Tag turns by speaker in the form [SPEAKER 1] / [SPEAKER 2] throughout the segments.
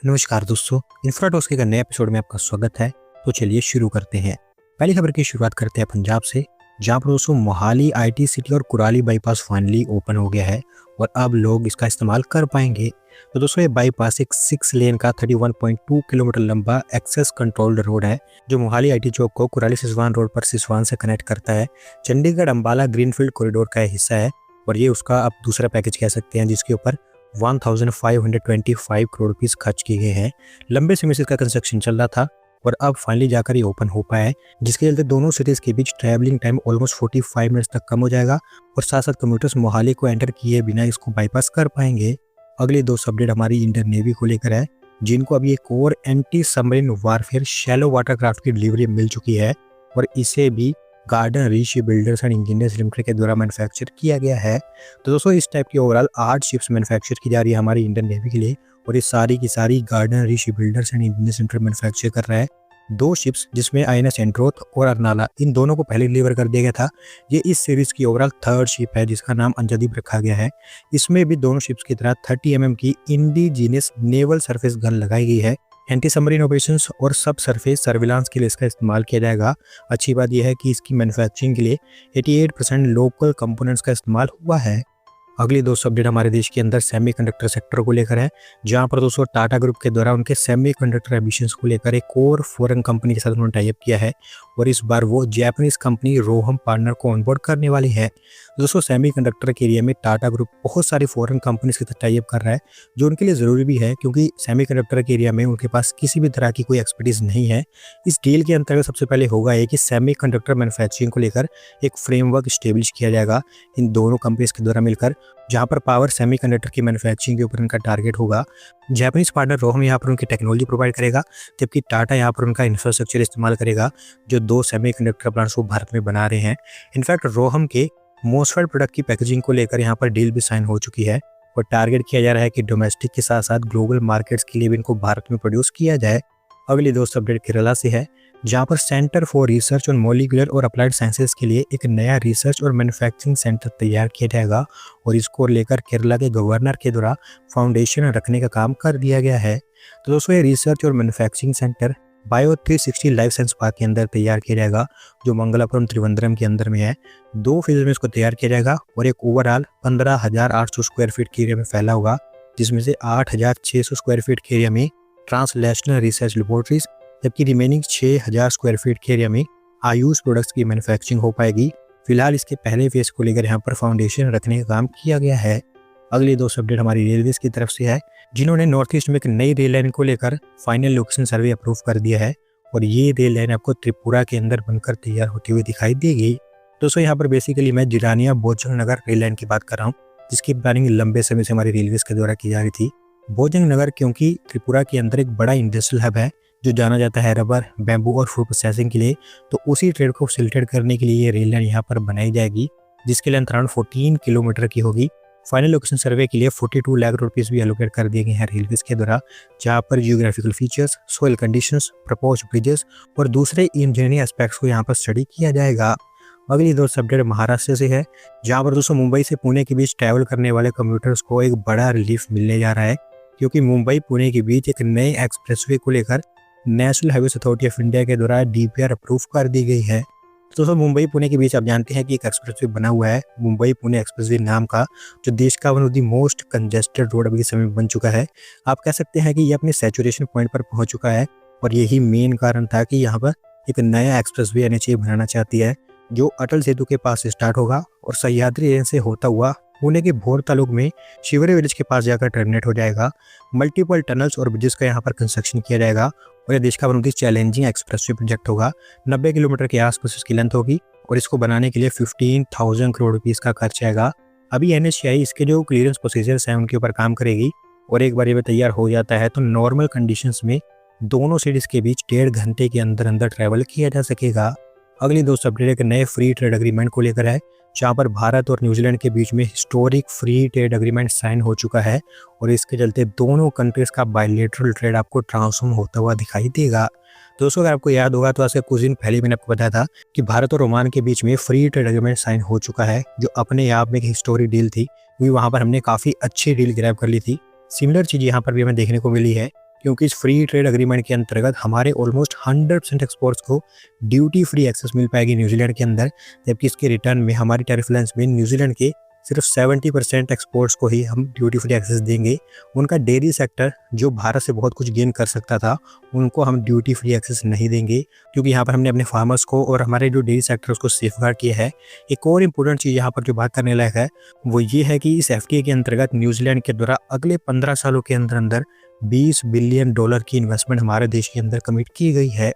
[SPEAKER 1] नमस्कार दोस्तों, इन्फ्राटॉक्स के नए एपिसोड में आपका स्वागत है। तो चलिए शुरू करते हैं। पहली खबर की शुरुआत करते हैं पंजाब से, जहां पर दोस्तों मोहाली आईटी सिटी और कुराली बाईपास फाइनली ओपन हो गया है और अब लोग इसका इस्तेमाल कर पाएंगे। तो दोस्तों ये बाईपास एक 6 लेन का 31.2 किलोमीटर लंबा एक्सेस कंट्रोल्ड रोड है, जो मोहाली आईटी चौक को कुराली सिसवान रोड पर सिसवान से कनेक्ट करता है। चंडीगढ़ अंबाला ग्रीनफील्ड कॉरिडोर का हिस्सा है और ये उसका अब दूसरा पैकेज कह सकते हैं, जिसके ऊपर 1525 करोड़ रुपीस खर्च किए गए हैं। लंबे समय से इसका कंस्ट्रक्शन चल रहा था और अब फाइनली जाकर ये ओपन हो पाया है, जिसके चलते दोनों सिटीज के बीच ट्रैवलिंग टाइम ऑलमोस्ट 45 मिनट्स तक कम हो जाएगा और साथ साथ कम्यूटर्स मोहाली को एंटर किए बिना इसको बाईपास कर पाएंगे। अगली दो अपडेट हमारी इंडियन नेवी को लेकर है, जिनको अभी एक और anti submarine warfare shallow watercraft की डिलीवरी मिल चुकी है और इसे भी garden reach builders and engineers limited के द्वारा मैन्युफैक्चर किया गया है। तो दोस्तों इस टाइप की ओवरऑल 8 शिप्स मैन्युफैक्चर की जा रही है हमारी इंडियन नेवी के लिए और ये सारी की सारी garden reach builders and engineers limited manufacture कर रहा है। 2 शिप्स जिसमें आईएनएस एंट्रोथ और अरनाला, इन दोनों को पहले डिलीवर कर दिया गया था। ये इस सीरीज की ओवरऑल 3rd शिप है, जिसका नाम अंजदीप रखा गया है। इसमें भी दोनों शिप्स की तरह 30 mm की इंडिजीनियस नेवल सरफेस गन लगाई गई है। एंटी सबमरीन ऑपरेशंस और सब सरफेस सर्विलांस के लिए इसका इस्तेमाल किया जाएगा। अच्छी बात यह है कि इसकी मैन्युफैक्चरिंग के लिए 88% लोकल कंपोनेंट्स का इस्तेमाल हुआ है। अगली दोस्तों अपडेट हमारे देश के अंदर सेमीकंडक्टर सेक्टर को लेकर है, जहां पर दोस्तों टाटा ग्रुप के द्वारा उनके सेमीकंडक्टर एम्बिशंस को लेकर एक और फॉरेन कंपनी के साथ उन्होंने टाई अप किया है और इस बार वो जापानीज कंपनी रोहम पार्टनर को ऑनबोर्ड करने वाली है। दोस्तों सेमीकंडक्टर के एरिया में टाटा ग्रुप बहुत सारी फॉरेन कंपनीज के साथ टाई अप कर रहा है, जो उनके लिए ज़रूरी भी है, क्योंकि सेमीकंडक्टर के एरिया में उनके पास किसी भी तरह की कोई एक्सपर्टीज नहीं है। इस डील के अंतर्गत सबसे पहले होगा ये कि सेमीकंडक्टर मैन्युफैक्चरिंग को लेकर एक फ्रेमवर्क स्टेब्लिश किया जाएगा इन दोनों कंपनीज के द्वारा मिलकर, जहां पर पावर सेमीकंडक्टर की मैन्युफैक्चरिंग के ऊपर इनका टारगेट होगा। जापानीज पार्टनर रोहम यहाँ पर उनकी टेक्नोलॉजी प्रोवाइड करेगा, जबकि टाटा यहाँ पर उनका इंफ्रास्ट्रक्चर इस्तेमाल करेगा, जो 2 सेमीकंडक्टर प्लांट्स को भारत में बना रहे हैं। इनफैक्ट रोहम के मोस्फेट प्रोडक्ट की पैकेजिंग को लेकर यहाँ पर डील भी साइन हो चुकी है और टारगेट किया जा रहा है कि डोमेस्टिक के साथ साथ ग्लोबल मार्केट्स के लिए भी इनको भारत में प्रोड्यूस किया जाए। अगली दोस्त अपडेट केरला से है, जहां पर centre for research on molecular और अप्लाइड साइंसेज के लिए एक नया रिसर्च और मैन्युफैक्चरिंग सेंटर तैयार किया जाएगा और इसको लेकर केरला के गवर्नर के द्वारा फाउंडेशन रखने का काम कर दिया गया है। तो दोस्तों ये रिसर्च और manufacturing centre bio 360 life science park के अंदर तैयार किया जाएगा, जो मंगलापुरम त्रिवेंद्रम के अंदर में है। 2 फेज में इसको तैयार किया जाएगा और एक ओवरऑल 15,800 स्क्वायर फीट के एरिया में फैला होगा, जिसमें से 8,600 स्क्वायर फीट के एरिया में ट्रांसलेशनल रिसर्च लेबोरेटरीज, जबकि रिमेनिंग 6,000 स्क्वायर फीट के एरिया में आयुष प्रोडक्ट्स की मैन्युफैक्चरिंग हो पाएगी। फिलहाल इसके पहले फेज को लेकर यहाँ पर फाउंडेशन रखने का काम किया गया है। अगली 2 अपडेट हमारी रेलवेज की तरफ से है, जिन्होंने नॉर्थ ईस्ट में एक नई रेल लाइन को लेकर फाइनल लोकेशन सर्वे अप्रूव कर दिया है और ये रेल लाइन आपको त्रिपुरा के अंदर बनकर तैयार होती हुई दिखाई देगी। दोस्तों यहाँ पर बेसिकली मैं जिरानिया बोजंग नगर रेल लाइन की बात कर रहा हूँ, जिसकी प्लानिंग लंबे समय से हमारी रेलवेज के द्वारा की जा रही थी। बोजंग नगर क्योंकि त्रिपुरा के अंदर एक बड़ा इंडस्ट्रियल हब है, जो जाना जाता है रबर, बैम्बू और फूड प्रोसेसिंग के लिए, तो उसी ट्रेड को फैसिलिटेट करने के लिए ये रेल लाइन यहाँ पर बनाई जाएगी, जिसके लेंथ अराउंड 14 किलोमीटर की होगी। फाइनल लोकेशन सर्वे के लिए 42 लाख रुपीस भी एलोकेट कर दिए गए हैं रेलवेज के द्वारा, जहां पर geographical features, soil conditions, propose bridges और दूसरे इंजीनियरिंग एस्पेक्ट्स को यहां पर स्टडी किया जाएगा। अगली दोस्त अपडेट महाराष्ट्र से है, जहां पर दोस्तों मुंबई से पुणे के बीच ट्रैवल करने वाले कम्यूटर्स को एक बड़ा रिलीफ मिलने जा रहा है, क्योंकि मुंबई पुणे के बीच एक नए एक्सप्रेसवे को लेकर national highway authority of India के द्वारा DPR अप्रूव कर दी गई है। दोस्तों मुंबई पुणे के बीच आप जानते हैं कि एक एक्सप्रेसवे बना हुआ है, मुंबई पुणे एक्सप्रेसवे नाम का, जो देश का one of the most congested road अभी के समय में बन चुका है। आप कह सकते हैं कि ये अपने सैचुरेशन पॉइंट पर पहुंच चुका है और यही मेन कारण था कि यहाँ पर एक नया एक्सप्रेसवे NHA बनाना चाहती है, जो अटल सेतु के पास से स्टार्ट होगा और सह्याद्री रेंज से होता हुआ पुणे के भोर तालुक में शिवरे विलेज के पास जाकर टर्मिनेट हो जाएगा। मल्टीपल टनल्स और ब्रिजेस का यहाँ पर कंस्ट्रक्शन किया जाएगा और यह देश का one of the challenging expressway project होगा। 90 किलोमीटर के आसपास इसकी लेंथ होगी और इसको बनाने के लिए 15,000 करोड़ रुपीस का खर्च आएगा। अभी NHAI इसके जो क्लियरेंस प्रोसीजर्स हैं उनके ऊपर काम करेगी और एक बार ये तैयार हो जाता है तो नॉर्मल कंडीशंस में दोनों सिटीज के बीच 1.5 घंटे के अंदर अंदर ट्रैवल किया जा सकेगा। अगली दोस्त अपडेट एक नए फ्री ट्रेड एग्रीमेंट को लेकर है, जहां पर भारत और न्यूजीलैंड के बीच में historic free trade agreement sign हो चुका है और इसके चलते दोनों कंट्रीज का बायलैटरल ट्रेड आपको ट्रांसफॉर्म होता हुआ दिखाई देगा। दोस्तों अगर आपको याद होगा तो आज से कुछ दिन पहले मैंने आपको बताया था कि भारत और ओमान के बीच में फ्री ट्रेड एग्रीमेंट साइन हो चुका है, जो अपने आप में एक हिस्टोरिक डील थी, क्योंकि वहां पर हमने काफी अच्छी डील ग्रैब कर ली थी। सिमिलर चीज यहाँ पर भी हमें देखने को मिली है, क्योंकि इस फ्री ट्रेड एग्रीमेंट के अंतर्गत हमारे ऑलमोस्ट 100% एक्सपोर्ट्स को ड्यूटी फ्री एक्सेस मिल पाएगी न्यूजीलैंड के अंदर, जबकि इसके रिटर्न में हमारी टैरिफ लाइंस में न्यूजीलैंड के सिर्फ 70% एक्सपोर्ट्स को ही हम ड्यूटी फ्री एक्सेस देंगे। उनका डेयरी सेक्टर जो भारत से बहुत कुछ गेन कर सकता था, उनको हम ड्यूटी फ्री एक्सेस नहीं देंगे, क्योंकि यहाँ पर हमने अपने फार्मर्स को और हमारे जो डेयरी सेक्टर उसको सेफगार्ड किया है। एक और इम्पोर्टेंट चीज़ यहाँ पर जो बात करने लायक है वो ये है कि इस एफटीए के अंतर्गत न्यूजीलैंड के द्वारा अगले 15 सालों के अंदर अंदर $20 बिलियन की इन्वेस्टमेंट हमारे देश के अंदर कमिट की गई है।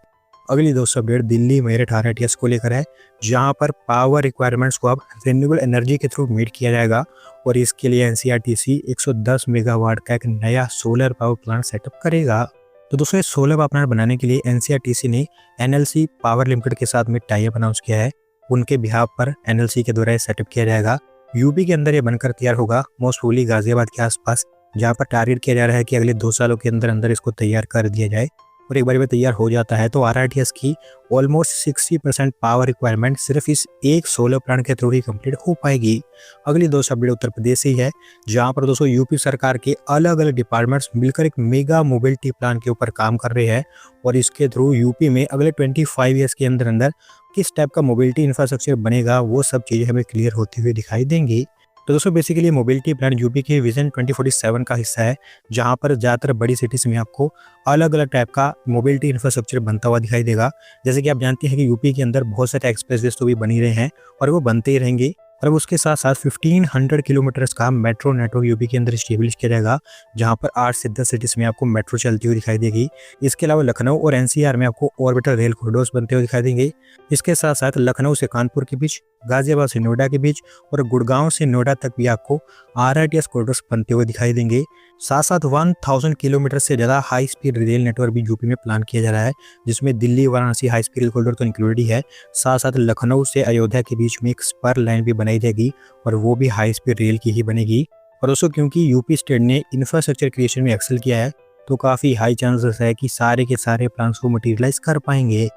[SPEAKER 1] अगली दोस्तों अपडेट दिल्ली मेरठ RITS को लेकर है, जहां पर पावर रिक्वायरमेंट्स को अब रिन्यूएबल एनर्जी के थ्रू मीट किया जाएगा और इसके लिए NCRTC 110 मेगावाट का एक नया सोलर पावर प्लांट सेटअप करेगा। तो दोस्तों ये सोलर पावर प्लांट बनाने के लिए NCRTC ने NLC पावर लिमिटेड के साथ में टाई अप अनाउंस किया है। उनके बिहाफ पर NLC के द्वारा सेटअप किया जाएगा। यूपी के अंदर ये बनकर तैयार होगा, मोस्ट प्रोबेबली गाजियाबाद के आसपास, जहाँ पर टारगेट किया जा रहा है कि अगले 2 सालों के अंदर अंदर इसको तैयार कर दिया जाए। और एक बार ये तैयार हो जाता है तो RITS की ऑलमोस्ट 60% पावर रिक्वायरमेंट सिर्फ इस एक सोलर प्लांट के थ्रू ही कंप्लीट हो पाएगी। अगली दोस्तों अपडेट उत्तर प्रदेश से ही है, जहां पर दोस्तों यूपी सरकार के अलग अलग डिपार्टमेंट्स मिलकर एक मेगा मोबिलिटी प्लान के ऊपर काम कर रहे हैं और इसके थ्रू यूपी में अगले 25 ईयर्स के अंदर अंदर किस टाइप का मोबिलिटी इंफ्रास्ट्रक्चर बनेगा, वो सब चीज़ें हमें क्लियर होती हुई दिखाई देंगी। तो दोस्तों बेसिकली मोबिलिटी प्लान यूपी के विजन 2047 का हिस्सा है, जहां पर ज़्यादातर बड़ी सिटीज़ में आपको अलग अलग टाइप का मोबिलिटी इंफ्रास्ट्रक्चर बनता हुआ दिखाई देगा। जैसे कि आप जानते हैं कि यूपी के अंदर बहुत सारे एक्सप्रेसवेज तो भी बनी रहे हैं और वो बनते ही रहेंगे, और अब उसके साथ साथ 1500 किलोमीटर्स का मेट्रो नेटवर्क यूपी के अंदर स्टेब्लिश किया जाएगा, जहां पर 8 से 10 सिटीज़ में आपको मेट्रो चलती हुई दिखाई देगी। इसके अलावा लखनऊ और NCR में आपको ऑर्बिटल रेल कॉरिडोर्स बनते हुए दिखाई देंगे। इसके साथ साथ लखनऊ से कानपुर के बीच, गाजियाबाद से नोएडा के बीच और गुड़गांव से नोएडा तक भी आपको RITS कॉरिडोर्स बनते हुए दिखाई देंगे। साथ साथ 1000 किलोमीटर से ज़्यादा हाई स्पीड रेल नेटवर्क भी यूपी में प्लान किया जा रहा है, जिसमें Delhi Varanasi high speed rail corridor तो इंक्लूडेड ही है। साथ साथ लखनऊ से अयोध्या के बीच में एक स्पर लाइन भी बनाई जाएगी और वो भी हाई स्पीड रेल की ही बनेगी। और दोस्तों क्योंकि यूपी स्टेट ने इंफ्रास्ट्रक्चर क्रिएशन में एक्सेल किया है, तो काफ़ी हाई चांसेस है कि सारे के सारे प्लान्स को मटीरियलाइज कर पाएंगे।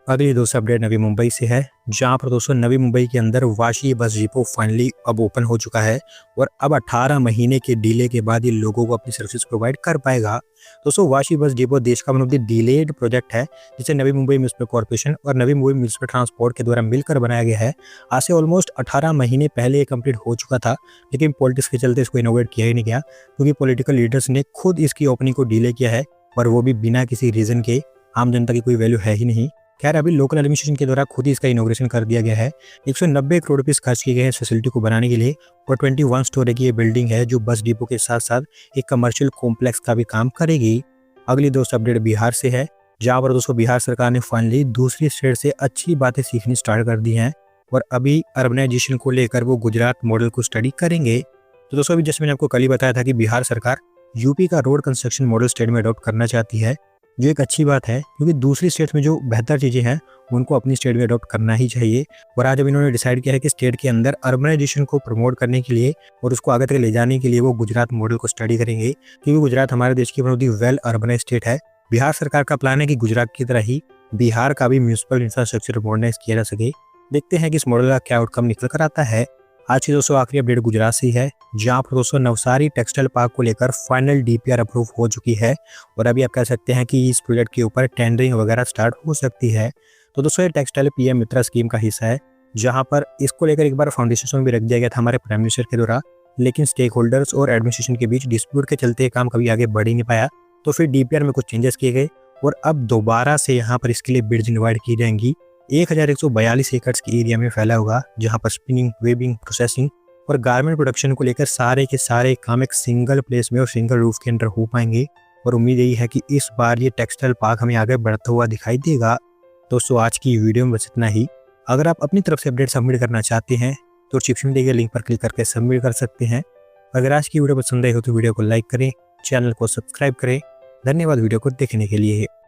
[SPEAKER 1] अगली दोस्तों अपडेट नवी मुंबई से है, जहां पर दोस्तों नवी मुंबई के अंदर वाशी बस डिपो फाइनली अब ओपन हो चुका है और अब 18 महीने के डिले के बाद ये लोगों को अपनी सर्विसेज प्रोवाइड कर पाएगा। दोस्तों वाशी बस डिपो देश का one of the delayed project है, जिसे नवी मुंबई म्युनिसिपल कॉर्पोरेशन और नवी मुंबई म्युनिसिपल ट्रांसपोर्ट के द्वारा मिलकर बनाया गया है। आज से ऑलमोस्ट 18 महीने पहले ये कंप्लीट हो चुका था, लेकिन पॉलिटिक्स के चलते इसको इनोवेट किया ही नहीं गया, क्योंकि पॉलिटिकल लीडर्स ने खुद इसकी ओपनिंग को डिले किया है और वो भी बिना किसी रीजन के। आम जनता की कोई वैल्यू है ही नहीं। खैर अभी लोकल एडमिनिस्ट्रेशन के द्वारा खुद ही इसका इनॉग्रेशन कर दिया गया है। 190 करोड़ रुपये खर्च किए गए हैं इस फैसिलिटी को बनाने के लिए और 21 स्टोरी की ये बिल्डिंग है, जो बस डिपो के साथ साथ एक कमर्शियल कॉम्प्लेक्स का भी काम करेगी। अगली दोस्त अपडेट बिहार से है, जहाँ पर दोस्तों बिहार सरकार ने फाइनली दूसरी स्टेट से अच्छी बातें सीखनी स्टार्ट कर दी हैं और अभी अर्बनाइजेशन को लेकर वो गुजरात मॉडल को स्टडी करेंगे। तो दोस्तों अभी जैसे मैंने आपको कल ही बताया था कि बिहार सरकार यूपी का रोड कंस्ट्रक्शन मॉडल स्टेट में अडॉप्ट करना चाहती है, जो एक अच्छी बात है, क्योंकि दूसरी स्टेट में जो बेहतर चीज़ें हैं उनको अपनी स्टेट में अडॉप्ट करना ही चाहिए। और आज अब इन्होंने डिसाइड किया है कि स्टेट के अंदर अर्बनाइजेशन को प्रमोट करने के लिए और उसको आगे तक ले जाने के लिए वो गुजरात मॉडल को स्टडी करेंगे, क्योंकि गुजरात हमारे देश की one of the well urbanise state है। बिहार सरकार का प्लान है कि गुजरात की तरह ही बिहार का भी म्यूनिसिपल इंफ्रास्ट्रक्चर मॉडर्नाइज किया जा सके। देखते हैं कि इस मॉडल का क्या आउटकम निकल कर आता है। आज की दोस्तों आखिरी अपडेट गुजरात से है, जहां पर दोस्तों नवसारी टेक्सटाइल पार्क को लेकर फाइनल DPR अप्रूव हो चुकी है और अभी आप कह सकते हैं कि इस प्रोजेक्ट के ऊपर टेंडरिंग वगैरह स्टार्ट हो सकती है। तो दोस्तों ये टेक्सटाइल PM मित्रा स्कीम का हिस्सा है, जहां पर इसको लेकर एक बार फाउंडेशन भी रख दिया गया था हमारे प्राइम मिनिस्टर के द्वारा, लेकिन स्टेक होल्डर्स और एडमिनिस्ट्रेशन के बीच डिस्प्यूट के चलते काम कभी आगे बढ़ ही नहीं पाया। तो फिर DPR में कुछ चेंजेस किए गए और अब दोबारा से यहाँ पर इसके लिए बिड्स इन्वाइट की जाएंगी। 1142 एकड़ के एरिया में फैला होगा, जहां पर स्पिनिंग, वेबिंग, प्रोसेसिंग और गारमेंट प्रोडक्शन को लेकर सारे के सारे काम एक सिंगल प्लेस में और सिंगल रूफ के अंदर हो पाएंगे। और उम्मीद यही है कि इस बार ये टेक्सटाइल पार्क हमें आगे बढ़ता हुआ दिखाई देगा। दोस्तों आज की वीडियो में बस इतना ही। अगर आप अपनी तरफ से अपडेट सबमिट करना चाहते हैं तो डिस्क्रिप्शन में दिए गए लिंक पर क्लिक करके सबमिट कर सकते हैं। अगर आज की वीडियो पसंद आई हो तो वीडियो को लाइक करें, चैनल को सब्सक्राइब करें। धन्यवाद वीडियो को देखने के लिए।